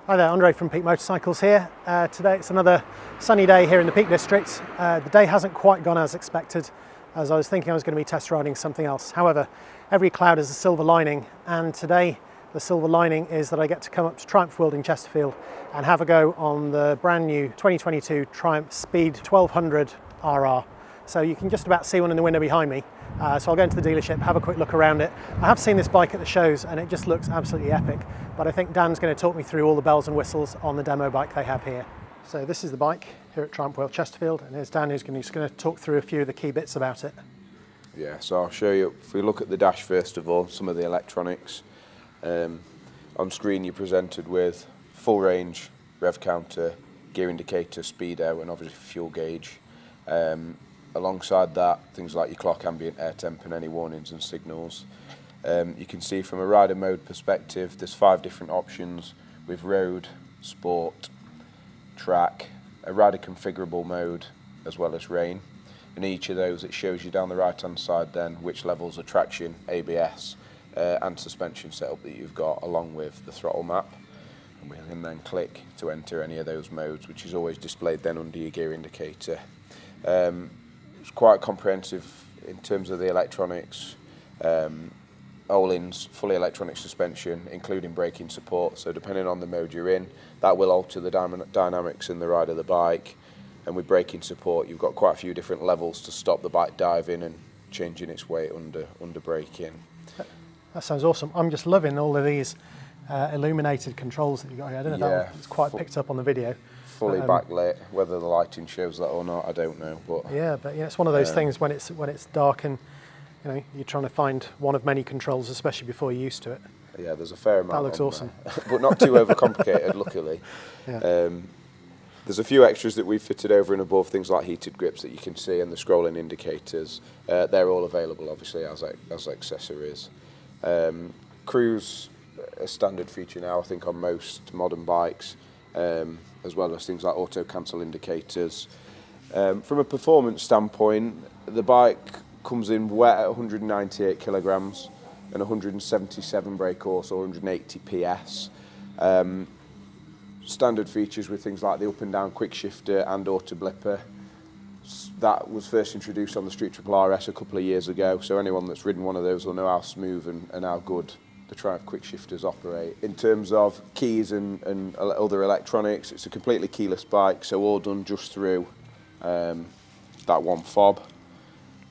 Hi there, Andre from Peak Motorcycles here. Today it's another sunny day here in the Peak District. The day hasn't quite gone as expected, as I was thinking I was going to be test riding something else. However, every cloud has a silver lining, and today the silver lining is that I get to come up to Triumphworld in Chesterfield and have a go on the brand new 2022 Triumph Speed 1200 RR. So you can just about see one in the window behind me. So I'll go into the dealership, have a quick look around it. I have seen this bike at the shows and it just looks absolutely epic, but I think Dan's going to talk me through all the bells and whistles on the demo bike they have here. So this is the bike here at Triumphworld Chesterfield, and here's Dan who's going to talk through a few of the key bits about it. Yeah, so I'll show you, if we look at the dash first of all, some of the electronics. On screen you're presented with full range, rev counter, gear indicator, speedo and obviously fuel gauge. Alongside that, things like your clock, ambient air temp and any warnings and signals. You can see from a rider mode perspective there's 5 different options with road, sport, track, a rider configurable mode as well as rain. In each of those it shows you down the right hand side then which levels of traction, ABS and suspension setup that you've got, along with the throttle map. And we can then click to enter any of those modes, which is always displayed then under your gear indicator. It's quite comprehensive in terms of the electronics. Olin's fully electronic suspension, including braking support, so depending on the mode you're in, that will alter the dynamics in the ride of the bike. And with braking support you've got quite a few different levels to stop the bike diving and changing its weight under braking. That sounds awesome. I'm just loving all of these illuminated controls that you've got here. I don't know if it's quite picked up on the video. Fully backlit, whether the lighting shows that or not, I don't know. But yeah, it's one of those things when it's dark and you're trying to find one of many controls, especially before you're used to it. Yeah, there's a fair amount. That looks awesome, but not too overcomplicated, luckily. Yeah. There's a few extras that we've fitted over and above, things like heated grips that you can see and the scrolling indicators. They're all available, obviously, as accessories. Cruise, a standard feature now, I think, on most modern bikes. As well as things like auto cancel indicators. From a performance standpoint, the bike comes in wet at 198 kilograms and 177 brake horse or 180 PS. Standard features with things like the up and down quick shifter and auto blipper. That was first introduced on the Street Triple RS a couple of years ago, so anyone that's ridden one of those will know how smooth and how good the Triumph quick shifters operate. In terms of keys and other electronics, it's a completely keyless bike, so all done just through that one fob.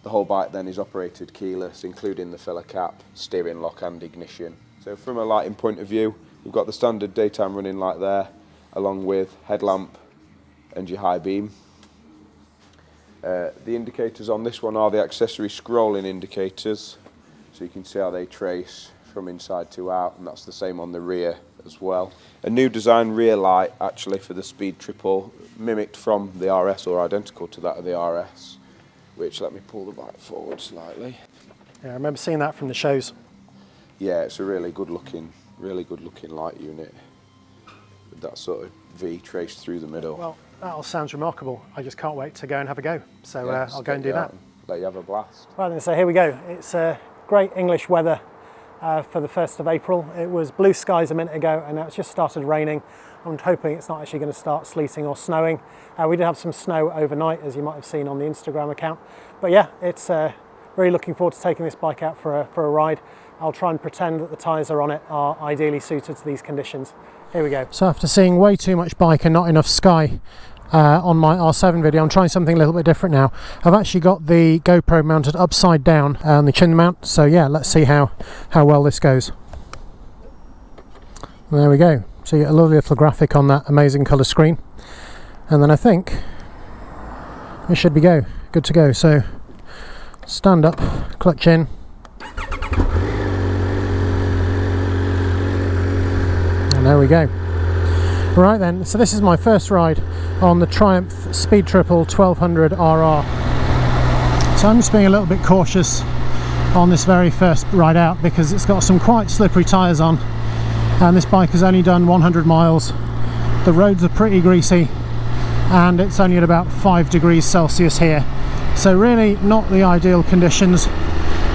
The whole bike then is operated keyless, including the filler cap, steering lock and ignition. So from a lighting point of view, we've got the standard daytime running light there, along with headlamp and your high beam. The indicators on this one are the accessory scrolling indicators, so you can see how they trace from inside to out, and that's the same on the rear as well. A new design rear light actually for the Speed Triple, mimicked from the RS or identical to that of the RS, which, let me pull the bike forward slightly. Yeah, I remember seeing that from the shows. Yeah, it's a really good looking light unit with that sort of V traced through the middle. Well, that all sounds remarkable. I just can't wait to go and have a go. So yeah, I'll go and do that. Let you have a blast. Right then, so here we go. It's great English weather for the 1st of April. It was blue skies a minute ago and now it's just started raining. I'm hoping it's not actually going to start sleeting or snowing. We did have some snow overnight, as you might have seen on the Instagram account. But yeah, it's really looking forward to taking this bike out for a ride. I'll try and pretend that the tyres are on it are ideally suited to these conditions. Here we go. So after seeing way too much bike and not enough sky on my R7 video, I'm trying something a little bit different now. I've actually got the GoPro mounted upside down on the chin mount, so yeah, let's see how well this goes. And there we go. So you get a lovely little graphic on that amazing colour screen, and then I think it should be good to go. So stand up, clutch in, and there we go. Right then, so this is my first ride on the Triumph Speed Triple 1200 RR. So I'm just being a little bit cautious on this very first ride out because it's got some quite slippery tyres on, and this bike has only done 100 miles. The roads are pretty greasy and it's only at about 5 degrees Celsius here. So really not the ideal conditions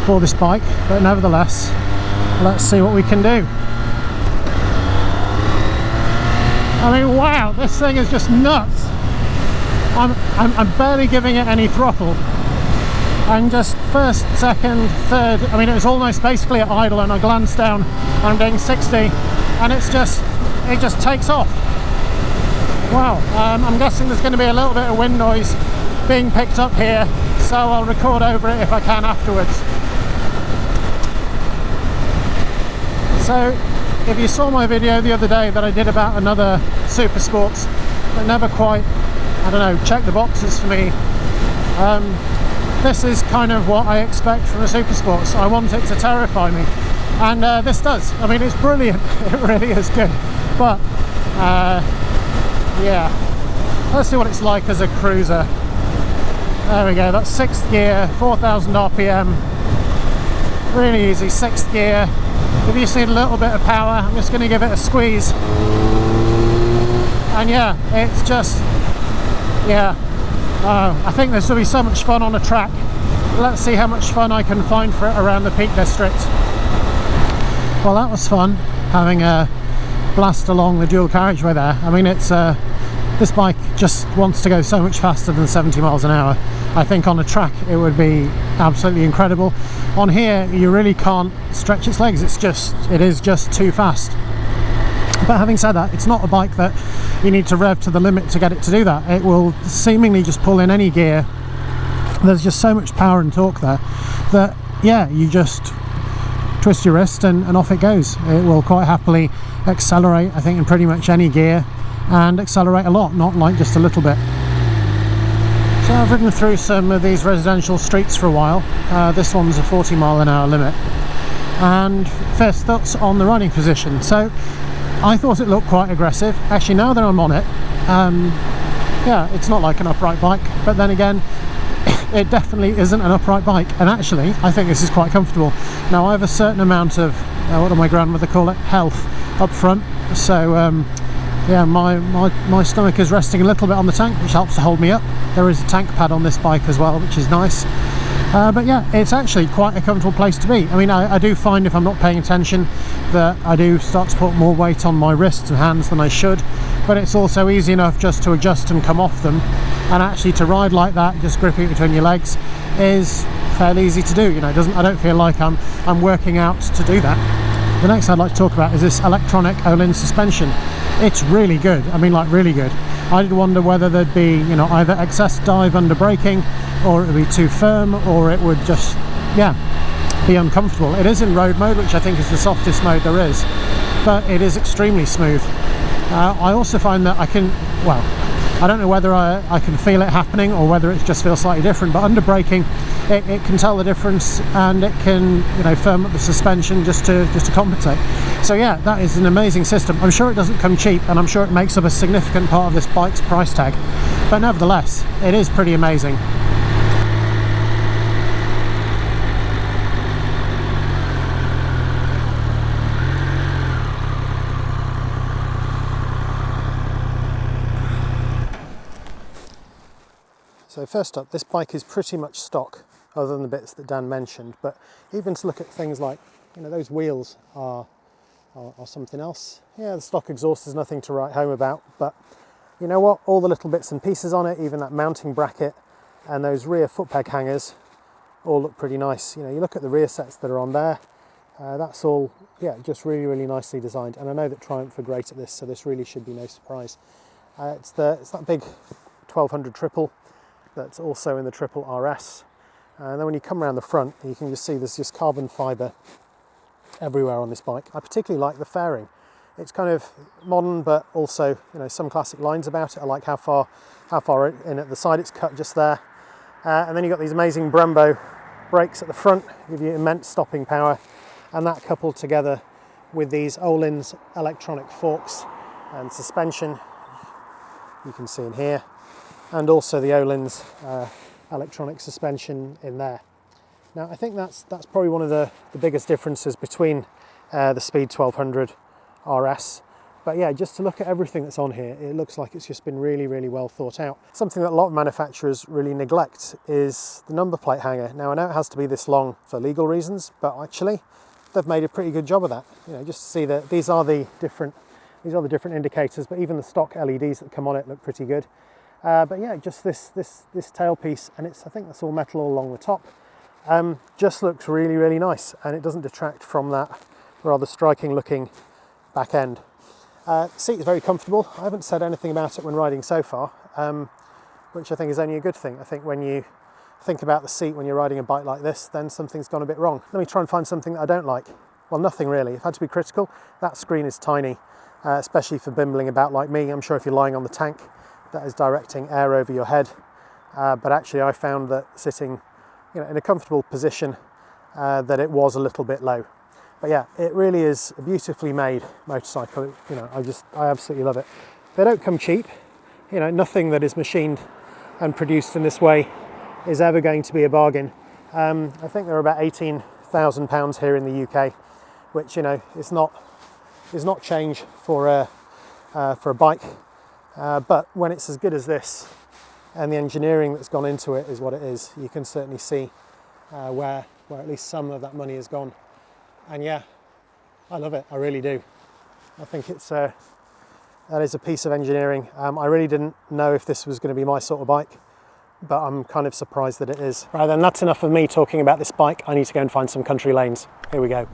for this bike, but nevertheless, let's see what we can do. I mean, wow, this thing is just nuts. I'm barely giving it any throttle. And just first, second, third, I mean, it was almost basically at idle, and I glanced down and I'm doing 60, and it just takes off. Wow, I'm guessing there's going to be a little bit of wind noise being picked up here, so I'll record over it if I can afterwards. So, if you saw my video the other day that I did about another Super Sports that never quite, I don't know, checked the boxes for me, this is kind of what I expect from a Super Sports. I want it to terrify me, and this does. I mean, it's brilliant. It really is good. But yeah, let's see what it's like as a cruiser. There we go. That's 6th gear, 4,000 RPM. Really easy. 6th gear. If you just need a little bit of power, I'm just going to give it a squeeze. And yeah, it's just, yeah. I think this will be so much fun on a track. Let's see how much fun I can find for it around the Peak District. Well, that was fun, having a blast along the dual carriageway there. I mean, it's this bike just wants to go so much faster than 70 miles an hour. I think on a track it would be absolutely incredible. On here you really can't stretch its legs, it is just too fast. But having said that, it's not a bike that you need to rev to the limit to get it to do that. It will seemingly just pull in any gear. There's just so much power and torque there that, yeah, you just twist your wrist and off it goes. It will quite happily accelerate, I think, in pretty much any gear, and accelerate a lot, not like just a little bit. So I've ridden through some of these residential streets for a while. This one's a 40 mile an hour limit. And first thoughts on the riding position. So I thought it looked quite aggressive. Actually, now that I'm on it, yeah, it's not like an upright bike, but then again, it definitely isn't an upright bike, and actually I think this is quite comfortable. Now I have a certain amount of what did my grandmother call it, health up front, so yeah, my stomach is resting a little bit on the tank, which helps to hold me up. There is a tank pad on this bike as well, which is nice. But yeah, it's actually quite a comfortable place to be. I mean, I do find if I'm not paying attention that I do start to put more weight on my wrists and hands than I should, but it's also easy enough just to adjust and come off them, and actually to ride like that, just gripping it between your legs, is fairly easy to do. You know, I don't feel like I'm working out to do that. The next I'd like to talk about is this electronic Olin suspension. It's really good. I mean, like really good. I did wonder whether there'd be, you know, either excess dive under braking, or it would be too firm, or it would just, yeah, be uncomfortable. It is in road mode, which I think is the softest mode there is, but it is extremely smooth. I also find that I can, well, I don't know whether I can feel it happening or whether it just feels slightly different, but under braking it can tell the difference, and it can, you know, firm up the suspension just to compensate. So yeah, that is an amazing system. I'm sure it doesn't come cheap, and I'm sure it makes up a significant part of this bike's price tag, but nevertheless it is pretty amazing. So first up, this bike is pretty much stock, other than the bits that Dan mentioned, but even to look at things like, you know, those wheels are something else. Yeah, the stock exhaust is nothing to write home about, but you know what, all the little bits and pieces on it, even that mounting bracket and those rear foot peg hangers, all look pretty nice. You know, you look at the rear sets that are on there, that's all, yeah, just really, really nicely designed. And I know that Triumph are great at this, so this really should be no surprise. It's that big 1200 triple that's also in the triple RS. And then when you come around the front, you can just see there's just carbon fibre everywhere on this bike. I particularly like the fairing. It's kind of modern, but also, you know, some classic lines about it. I like how far in at the side it's cut just there. And then you've got these amazing Brembo brakes at the front, give you immense stopping power, and that coupled together with these Olin's electronic forks and suspension, you can see in here, and also the Olin's electronic suspension in there. Now I think that's probably one of the biggest differences between the Speed 1200 RS. But yeah, just to look at everything that's on here, it looks like it's just been really, really well thought out. Something that a lot of manufacturers really neglect is the number plate hanger. Now I know it has to be this long for legal reasons, but actually they've made a pretty good job of that. You know, just to see that these are the different These are the different indicators, but even the stock LEDs that come on it look pretty good. But yeah, just this tailpiece, and I think that's all metal all along the top. Just looks really, really nice, and it doesn't detract from that rather striking looking back end. The seat is very comfortable. I haven't said anything about it when riding so far, which I think is only a good thing. I think when you think about the seat when you're riding a bike like this, then something's gone a bit wrong. Let me try and find something that I don't like. Well, nothing really. I've had to be critical. That screen is tiny, especially for bimbling about like me. I'm sure if you're lying on the tank, that is directing air over your head. But actually I found that sitting in a comfortable position, that it was a little bit low. But yeah, it really is a beautifully made motorcycle. I absolutely love it. They don't come cheap. Nothing that is machined and produced in this way is ever going to be a bargain. I think they're about £18,000 here in the UK, which is not change for a bike. But when it's as good as this, and the engineering that's gone into it is what it is, you can certainly see where at least some of that money has gone. And yeah, I love it. I really do. I think that is a piece of engineering. I really didn't know if this was going to be my sort of bike, but I'm kind of surprised that it is. Right then, that's enough of me talking about this bike. I need to go and find some country lanes. Here we go.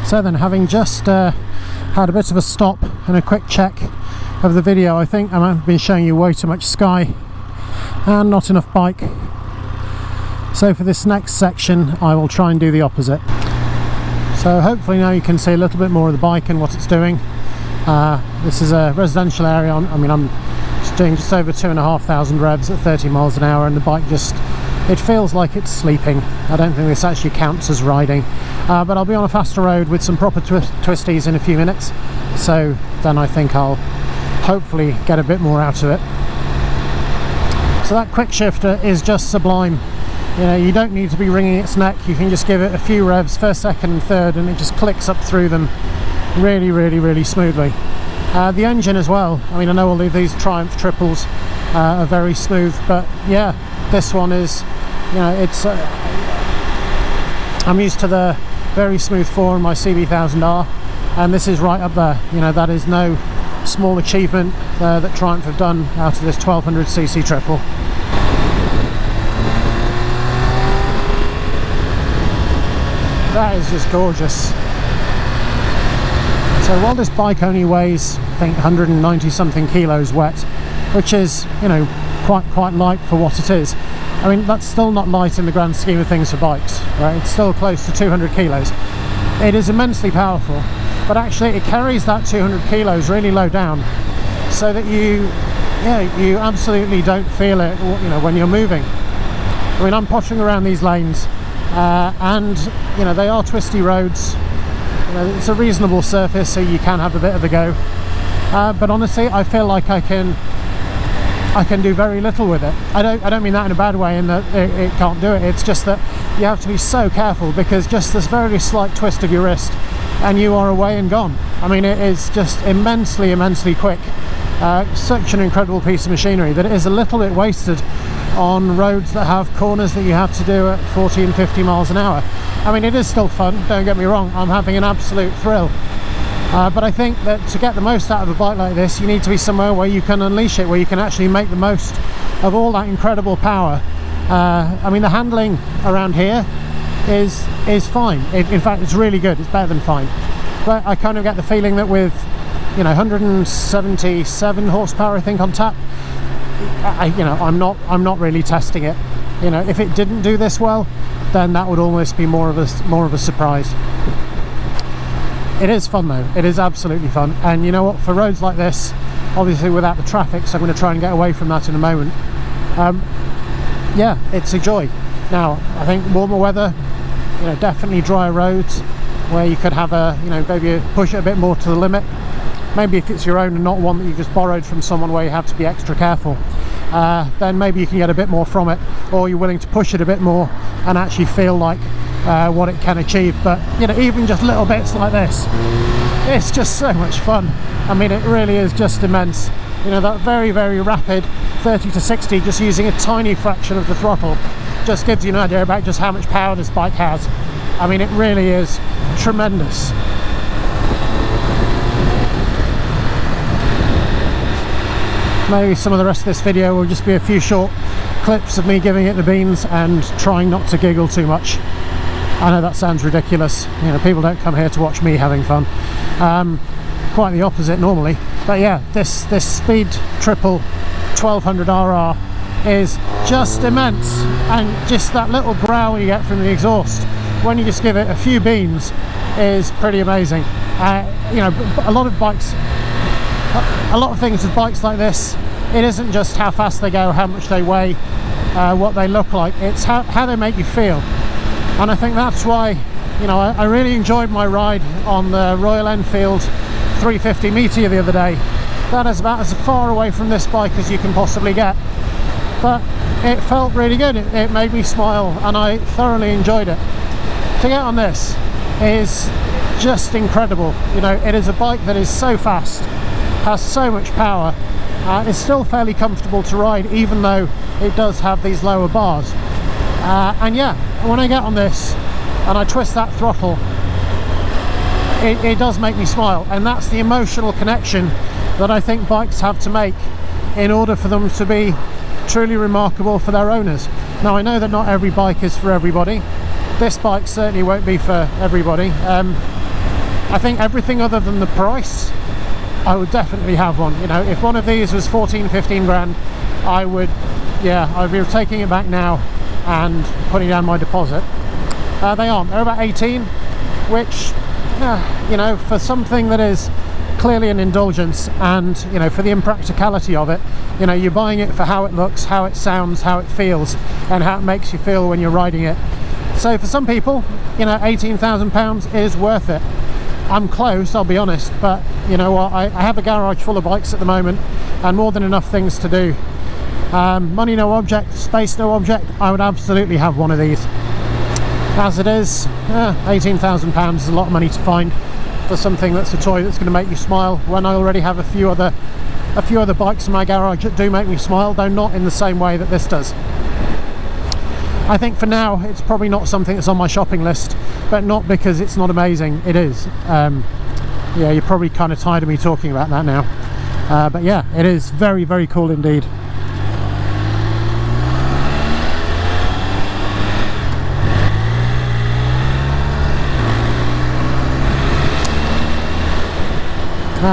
So then, having just had a bit of a stop and a quick check of the video, I think I might have been showing you way too much sky and not enough bike. So for this next section, I will try and do the opposite. So hopefully now you can see a little bit more of the bike and what it's doing. This is a residential area. I'm doing just over 2,500 revs at 30 miles an hour, and the bike it feels like it's sleeping. I don't think this actually counts as riding, but I'll be on a faster road with some proper twisties in a few minutes, so then I think I'll hopefully get a bit more out of it. So that quick shifter is just sublime. You don't need to be wringing its neck. You can just give it a few revs, first, second and third, and it just clicks up through them really, really, really smoothly. The engine as well, I know all of these Triumph triples are very smooth, but yeah, this one is, I'm used to the very smooth 4 in my CB1000R, and this is right up there. That is no small achievement that Triumph have done out of this 1200cc triple. That is just gorgeous. So while this bike only weighs, I think, 190 something kilos wet, which is, quite light for what it is. That's still not light in the grand scheme of things for bikes, right? It's still close to 200 kilos. It is immensely powerful, but actually it carries that 200 kilos really low down, so that you absolutely don't feel it, when you're moving. I'm pottering around these lanes, and they are twisty roads. It's a reasonable surface, so you can have a bit of a go. But honestly, I feel like I can do very little with it. I don't mean that in a bad way, in that it can't do it. It's just that you have to be so careful, because just this very slight twist of your wrist and you are away and gone. It is just immensely, immensely quick. Such an incredible piece of machinery that it is a little bit wasted on roads that have corners that you have to do at 40 and 50 miles an hour. It is still fun, don't get me wrong. I'm having an absolute thrill. But I think that to get the most out of a bike like this, you need to be somewhere where you can unleash it, where you can actually make the most of all that incredible power. The handling around here is fine. In fact, it's really good. It's better than fine. But I kind of get the feeling that with 177 horsepower, I think, on tap, I'm not really testing it. If it didn't do this well, then that would almost be more of a surprise. It is fun though. It is absolutely fun. And you know what? For roads like this, obviously without the traffic, so I'm going to try and get away from that in a moment. Yeah, it's a joy. Now, I think warmer weather, definitely drier roads where you could have maybe push it a bit more to the limit. Maybe if it's your own and not one that you just borrowed from someone where you have to be extra careful, then maybe you can get a bit more from it, or you're willing to push it a bit more and actually feel like what it can achieve. But even just little bits like this, it's just so much fun. It really is just immense. That very, very rapid 30 to 60 just using a tiny fraction of the throttle just gives you an idea about just how much power this bike has. I mean, it really is tremendous. Maybe some of the rest of this video will just be a few short clips of me giving it the beans and trying not to giggle too much. I know that sounds ridiculous, you know, people don't come here to watch me having fun. Quite the opposite normally, but yeah, this speed triple 1200 RR is just immense, and just that little growl you get from the exhaust when you just give it a few beans is pretty amazing. You know, a lot of things with bikes like this, it isn't just how fast they go, how much they weigh, what they look like, it's how they make you feel. And I think that's why, you know, I really enjoyed my ride on the Royal Enfield 350 Meteor the other day. That is about as far away from this bike as you can possibly get, but it felt really good. It made me smile and I thoroughly enjoyed it. To get on this is just incredible. You know, it is a bike that is so fast, has so much power, it's still fairly comfortable to ride even though it does have these lower bars. And yeah, when I get on this and I twist that throttle, it does make me smile, and that's the emotional connection that I think bikes have to make in order for them to be truly remarkable for their owners. Now, I know that not every bike is for everybody. This bike certainly won't be for everybody. I think everything other than the price, I would definitely have one. You know, if one of these was 14-15 grand, I'd be taking it back now and putting down my deposit. They aren't. They're about 18, which, you know, for something that is clearly an indulgence, and you know, for the impracticality of it, you know, you're buying it for how it looks, how it sounds, how it feels, and how it makes you feel when you're riding it. So for some people, you know, £18,000 is worth it. I'm close, I'll be honest, but you know what, I have a garage full of bikes at the moment and more than enough things to do. Money no object, space no object, I would absolutely have one of these. As it is, £18,000 is a lot of money to find for something that's a toy that's going to make you smile, when I already have a few other bikes in my garage that do make me smile, though not in the same way that this does. I think for now it's probably not something that's on my shopping list, but not because it's not amazing, it is. Yeah, you're probably kind of tired of me talking about that now, but yeah, it is very, very cool indeed.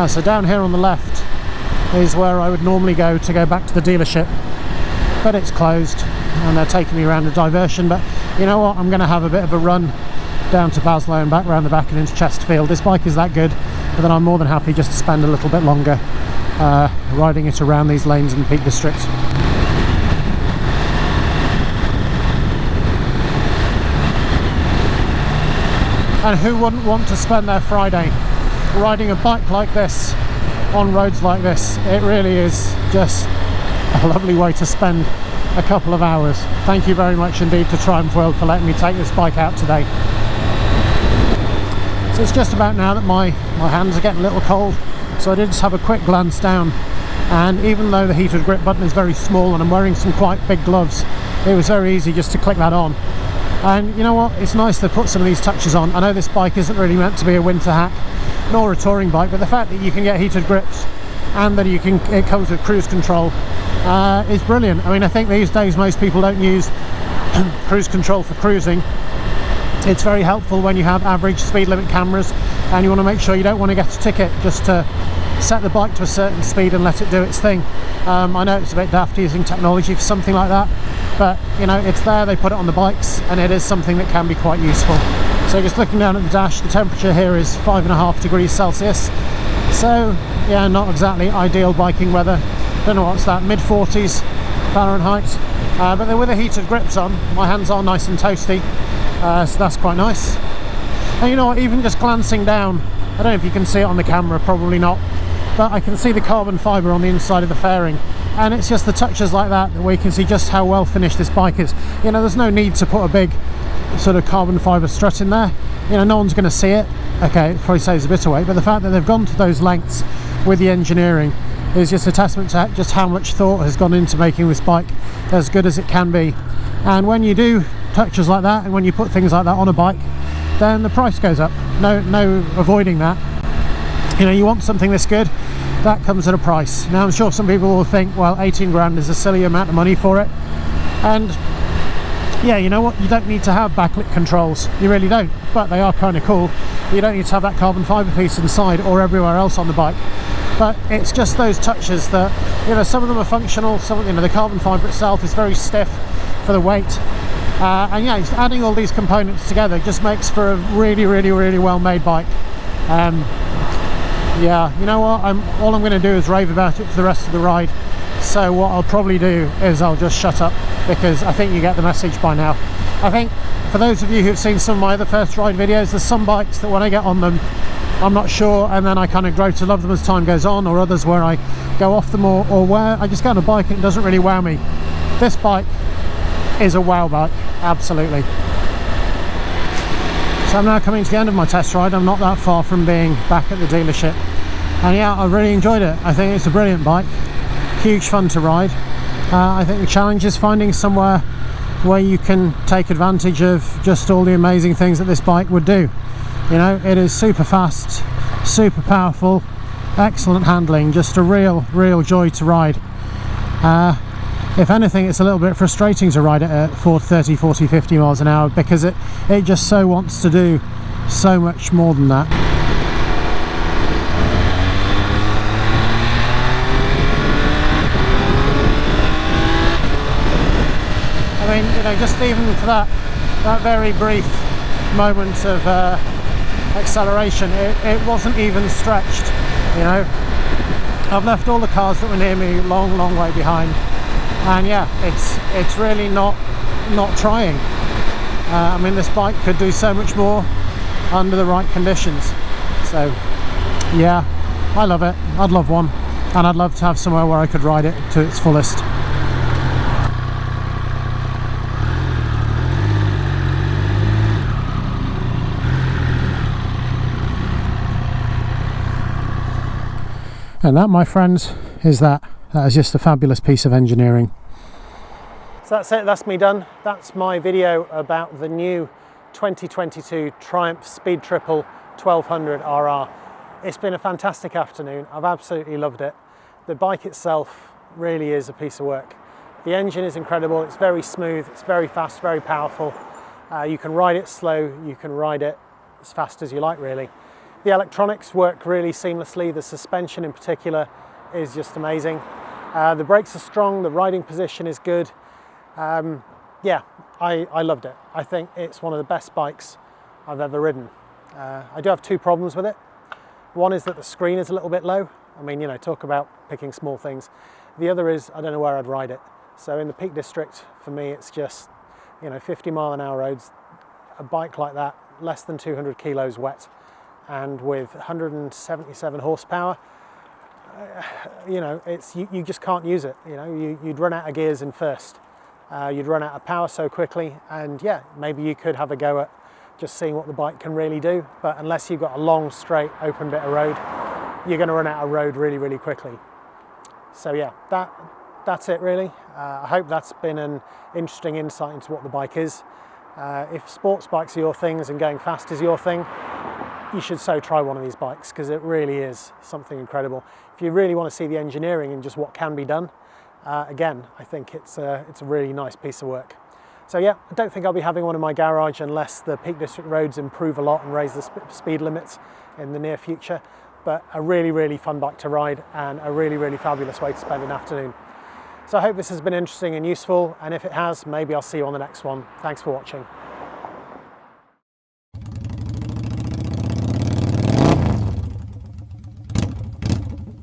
So down here on the left is where I would normally go to go back to the dealership, but it's closed and they're taking me around a diversion. But you know what, I'm going to have a bit of a run down to Baslow and back round the back and into Chesterfield. This bike is that good, but then I'm more than happy just to spend a little bit longer riding it around these lanes in the Peak District. And who wouldn't want to spend their Friday riding a bike like this on roads like this? It really is just a lovely way to spend a couple of hours. Thank you very much indeed to Triumphworld for letting me take this bike out today. So it's just about now that my hands are getting a little cold, so I did just have a quick glance down, and even though the heated grip button is very small and I'm wearing some quite big gloves, it was very easy just to click that on. And you know what, it's nice to put some of these touches on. I know this bike isn't really meant to be a winter hack nor a touring bike, but the fact that you can get heated grips and that it comes with cruise control is brilliant. I mean, I think these days most people don't use cruise control for cruising. It's very helpful when you have average speed limit cameras and you want to make sure you don't want to get a ticket just to set the bike to a certain speed and let it do its thing. I know it's a bit daft using technology for something like that, but you know, it's there, they put it on the bikes, and it is something that can be quite useful. So just looking down at the dash, the temperature here is 5.5 degrees Celsius, so yeah, not exactly ideal biking weather. Don't know what's that, mid-40s Fahrenheit, but then with the heated grips on, my hands are nice and toasty, so that's quite nice. And you know what, even just glancing down, I don't know if you can see it on the camera, probably not, but I can see the carbon fibre on the inside of the fairing, and it's just the touches like that where you can see just how well finished this bike is. You know, there's no need to put a big sort of carbon fibre strut in there, you know, no one's going to see it. Okay, it probably saves a bit of weight, but the fact that they've gone to those lengths with the engineering is just a testament to just how much thought has gone into making this bike as good as it can be. And when you do touches like that, and when you put things like that on a bike, then the price goes up. No avoiding that. You know, you want something this good, that comes at a price. Now I'm sure some people will think, well, 18 grand is a silly amount of money for it, and yeah, you know what, you don't need to have backlit controls, you really don't, but they are kind of cool. You don't need to have that carbon fibre piece inside or everywhere else on the bike, but it's just those touches that, you know, some of them are functional, some, you know, the carbon fibre itself is very stiff for the weight, and yeah, just adding all these components together just makes for a really well made bike. Yeah, you know what, all I'm going to do is rave about it for the rest of the ride, so what I'll probably do is I'll just shut up, because I think you get the message by now. I think for those of you who've seen some of my other first ride videos, there's some bikes that when I get on them I'm not sure, and then I kind of grow to love them as time goes on, or others where I go off them, or where I just get on a bike and it doesn't really wow me. This bike is a wow bike, absolutely. So I'm now coming to the end of my test ride. I'm not that far from being back at the dealership, and yeah, I really enjoyed it. I think it's a brilliant bike, huge fun to ride. I think the challenge is finding somewhere where you can take advantage of just all the amazing things that this bike would do. You know, it is super fast, super powerful, excellent handling, just a real joy to ride. If anything, it's a little bit frustrating to ride it at 30, 40, 50 miles an hour, because it just so wants to do so much more than that. I mean, you know, just even for that very brief moment of acceleration, it wasn't even stretched, you know. I've left all the cars that were near me long way behind, and yeah, it's really not trying. I mean, this bike could do so much more under the right conditions. So yeah, I love it. I'd love one, and I'd love to have somewhere where I could ride it to its fullest. And that, my friends, is that is just a fabulous piece of engineering. So that's it, that's me done. That's my video about the new 2022 Triumph Speed Triple 1200 RR. It's been a fantastic afternoon. I've absolutely loved it. The bike itself really is a piece of work. The engine is incredible. It's very smooth, it's very fast, very powerful. You can ride it slow, you can ride it as fast as you like, really. The electronics work really seamlessly. The suspension in particular is just amazing. The brakes are strong, the riding position is good. Yeah, I loved it. I think it's one of the best bikes I've ever ridden. I do have two problems with it. One is that the screen is a little bit low. I mean, you know, talk about picking small things. The other is I don't know where I'd ride it. So in the Peak District, for me, it's just, you know, 50-mile-an-hour roads, a bike like that, less than 200 kilos wet, and with 177 horsepower, you know, you just can't use it. You know, you'd run out of gears in first. You'd run out of power so quickly, and yeah, maybe you could have a go at just seeing what the bike can really do, but unless you've got a long, straight, open bit of road, you're going to run out of road really quickly. So yeah, that's it really. I hope that's been an interesting insight into what the bike is. If sports bikes are your things and going fast is your thing, you should so try one of these bikes, because it really is something incredible. If you really want to see the engineering and just what can be done, again, I think it's a really nice piece of work. So yeah, I don't think I'll be having one in my garage unless the Peak District roads improve a lot and raise the speed limits in the near future. But a really fun bike to ride, and a really fabulous way to spend an afternoon. So I hope this has been interesting and useful, and if it has, maybe I'll see you on the next one. Thanks for watching.